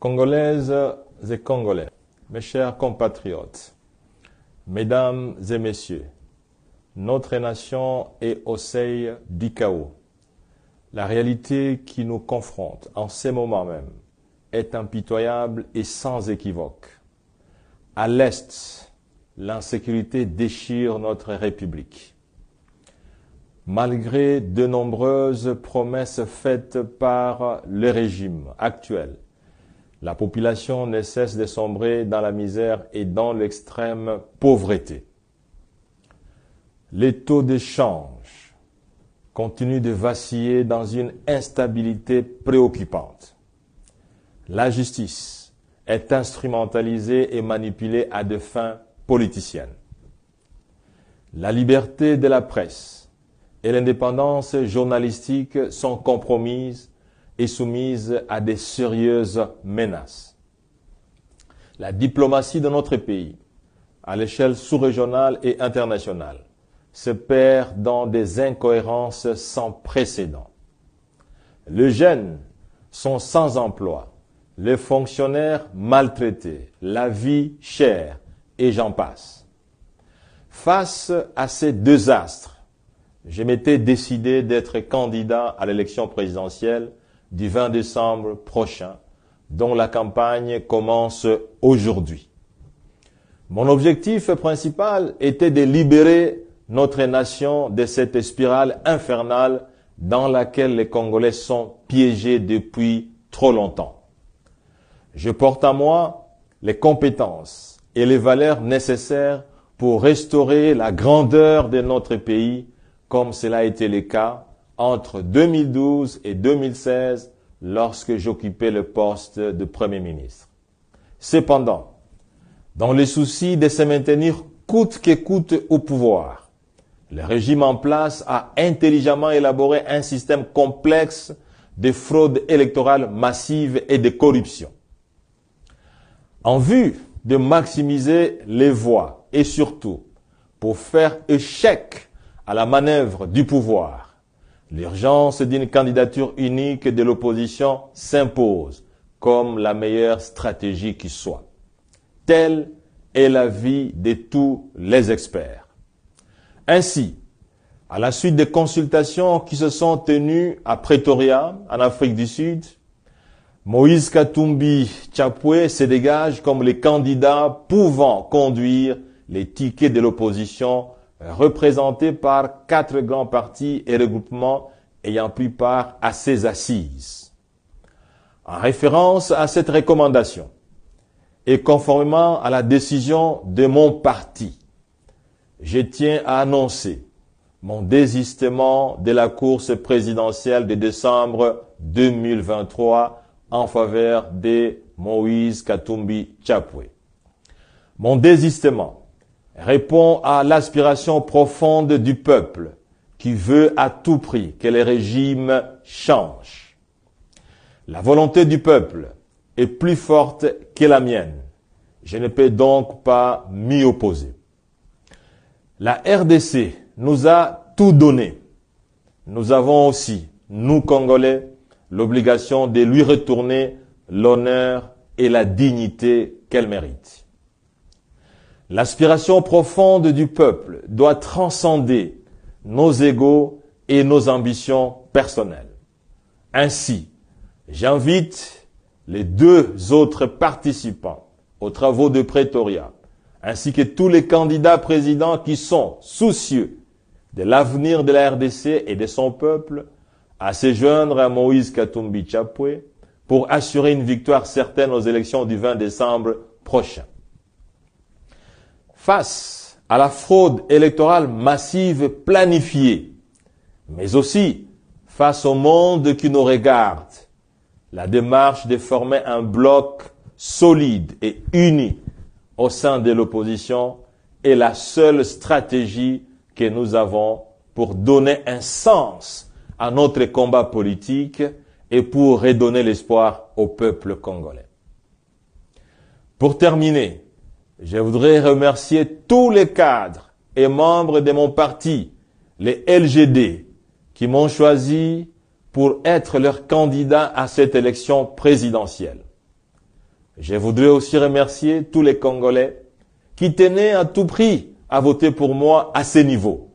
Congolaises et Congolais, mes chers compatriotes, mesdames et messieurs, notre nation est au seuil du chaos. La réalité qui nous confronte en ces moments même est impitoyable et sans équivoque. À l'Est, l'insécurité déchire notre République. Malgré de nombreuses promesses faites par le régime actuel, la population ne cesse de sombrer dans la misère et dans l'extrême pauvreté. Les taux de change continuent de vaciller dans une instabilité préoccupante. La justice est instrumentalisée et manipulée à des fins politiciennes. La liberté de la presse et l'indépendance journalistique sont compromises et soumises à de sérieuses menaces. La diplomatie de notre pays, à l'échelle sous-régionale et internationale, se perd dans des incohérences sans précédent. Les jeunes sont sans emploi, les fonctionnaires maltraités, la vie chère, et j'en passe. Face à ces deux astres, je m'étais décidé d'être candidat à l'élection présidentielle du 20 décembre prochain, dont la campagne commence aujourd'hui. Mon objectif principal était de libérer notre nation de cette spirale infernale dans laquelle les Congolais sont piégés depuis trop longtemps. Je porte en moi les compétences et les valeurs nécessaires pour restaurer la grandeur de notre pays, comme cela a été le cas entre 2012 et 2016, lorsque j'occupais le poste de Premier ministre. Cependant, dans le souci de se maintenir coûte que coûte au pouvoir, le régime en place a intelligemment élaboré un système complexe de fraude électorale massive et de corruption. En vue de maximiser les voix et surtout pour faire échec à la manœuvre du pouvoir, l'urgence d'une candidature unique de l'opposition s'impose comme la meilleure stratégie qui soit. Telle est l'avis de tous les experts. Ainsi, à la suite des consultations qui se sont tenues à Pretoria, en Afrique du Sud, Moïse Katumbi Chapwe se dégage comme le candidat pouvant conduire les tickets de l'opposition représentés par 4 grands partis et regroupements ayant pris part à ces assises. En référence à cette recommandation et conformément à la décision de mon parti, je tiens à annoncer mon désistement de la course présidentielle de décembre 2023 en faveur de Moïse Katumbi Chapwe. Mon désistement répond à l'aspiration profonde du peuple qui veut à tout prix que le régime change. La volonté du peuple est plus forte que la mienne. Je ne peux donc pas m'y opposer. La RDC nous a tout donné. Nous avons aussi, nous Congolais, l'obligation de lui retourner l'honneur et la dignité qu'elle mérite. L'aspiration profonde du peuple doit transcender nos égos et nos ambitions personnelles. Ainsi, j'invite les 2 autres participants aux travaux de Pretoria, ainsi que tous les candidats présidents qui sont soucieux de l'avenir de la RDC et de son peuple, à se joindre à Moïse Katumbi Chapwe pour assurer une victoire certaine aux élections du 20 décembre prochain. Face à la fraude électorale massive planifiée, mais aussi face au monde qui nous regarde, la démarche de former un bloc solide et uni au sein de l'opposition est la seule stratégie que nous avons pour donner un sens à notre combat politique et pour redonner l'espoir au peuple congolais. Pour terminer, je voudrais remercier tous les cadres et membres de mon parti, les LGD, qui m'ont choisi pour être leur candidat à cette élection présidentielle. Je voudrais aussi remercier tous les Congolais qui tenaient à tout prix à voter pour moi à ce niveau.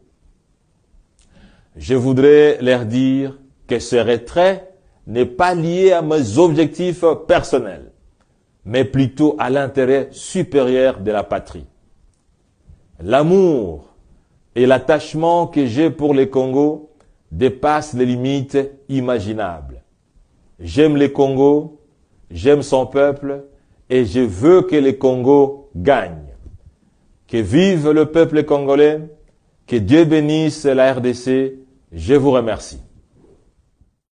Je voudrais leur dire que ce retrait n'est pas lié à mes objectifs personnels, mais plutôt à l'intérêt supérieur de la patrie. L'amour et l'attachement que j'ai pour le Congo dépassent les limites imaginables. J'aime le Congo, j'aime son peuple et je veux que le Congo gagne. Que vive le peuple congolais, que Dieu bénisse la RDC, je vous remercie.